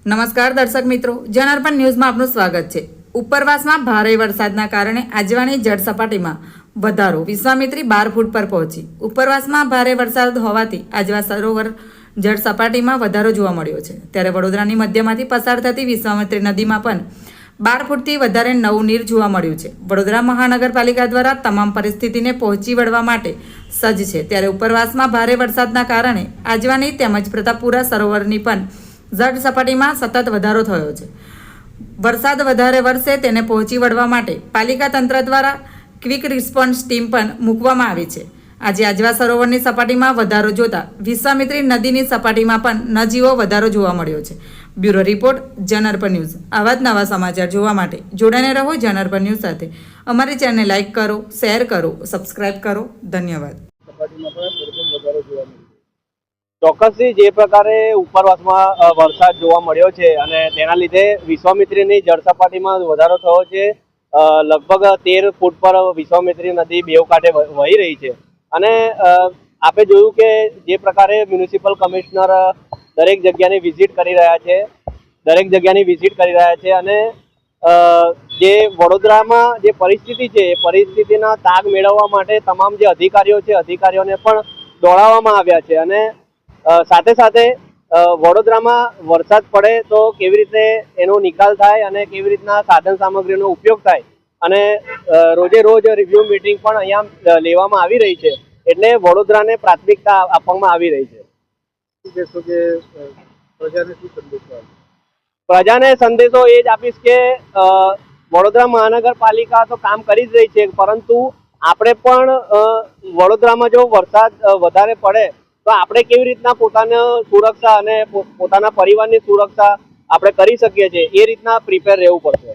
નમસ્કાર દર્શક મિત્રો, જનાર્પણ ન્યૂઝમાં આપનું સ્વાગત છે। ઉપરવાસમાં ભારે વરસાદના કારણે આજવાની જળ સપાટીમાં વધારો, વિશ્વામિત્રી 12 ફૂટ પર પહોંચી। ઉપરવાસમાં ભારે વરસાદ હોવાથી આજવા સરોવર જળ સપાટીમાં વધારો જોવા મળ્યો છે। ત્યારે વડોદરાની મધ્યમાંથી પસાર થતી વિશ્વામિત્રી નદીમાં પણ 12 ફૂટથી વધારે નવું નીર જોવા મળ્યું છે। વડોદરા મહાનગરપાલિકા દ્વારા તમામ પરિસ્થિતિને પહોંચી વળવા માટે સજ્જ છે। ત્યારે ઉપરવાસમાં ભારે વરસાદના કારણે આજવાની તેમજ પ્રતાપપુરા સરોવરની પણ જળ સપાટીમાં સતત વધારો થયો છે। વરસાદ વધારે વરસે તેને પહોંચી વળવા માટે પાલિકા તંત્ર દ્વારા ક્વિક રિસ્પોન્સ ટીમ પણ મૂકવામાં આવી છે। આજે આજવા સરોવરની સપાટીમાં વધારો જોતા વિશ્વામિત્રી નદીની સપાટીમાં પણ નજીવો વધારો જોવા મળ્યો છે। Bureau report, જનાર્પણ news. આવા જ નવા સમાચાર જોવા માટે જોડાઈને રહો જનાર્પણ ન્યૂઝ સાથે। અમારી ચેનલને લાઇક કરો, શેર કરો, સબસ્ક્રાઇબ કરો। ધન્યવાદ। ચોક્કસથી જે પ્રકારે ઉપરવાસમાં વરસાદ જોવા મળ્યો છે અને તેના લીધે વિશ્વામિત્રીની જળ સપાટીમાં વધારો થયો છે। લગભગ 13 ફૂટ પર વિશ્વામિત્રી નદી બેવ કાંઠે વહી રહી છે અને આપણે જોયું કે જે પ્રકારે મ્યુનિસિપલ કમિશનર દરેક જગ્યાની વિઝિટ કરી રહ્યા છે અને જે વડોદરામાં જે પરિસ્થિતિ છે એ પરિસ્થિતિના તાગ મેળવવા માટે તમામ જે અધિકારીઓ છે અધિકારીઓને પણ દોડાવવામાં આવ્યા છે અને સાથે સાથે વડોદરામાં વરસાદ પડે તો કેવી રીતે એનો નિકાલ થાય અને કેવી રીતના સાધન સામગ્રીનો ઉપયોગ થાય અને રોજે રોજ રિવ્યુ મીટિંગ પણ અહીંયા લેવામાં આવી રહી છે। એટલે વડોદરાને પ્રાથમિકતા આપવામાં આવી રહી છે। પ્રજાને સંદેશો એ જ આપીશ કે વડોદરા મહાનગરપાલિકા તો કામ કરી જ રહી છે, પરંતુ આપણે પણ વડોદરામાં જો વરસાદ વધારે પડે તો આપણે કેવી રીતના પોતાની સુરક્ષા અને પોતાના પરિવારની સુરક્ષા આપણે કરી શકીએ છીએ એ રીતના પ્રિપેર રહેવું પડશે।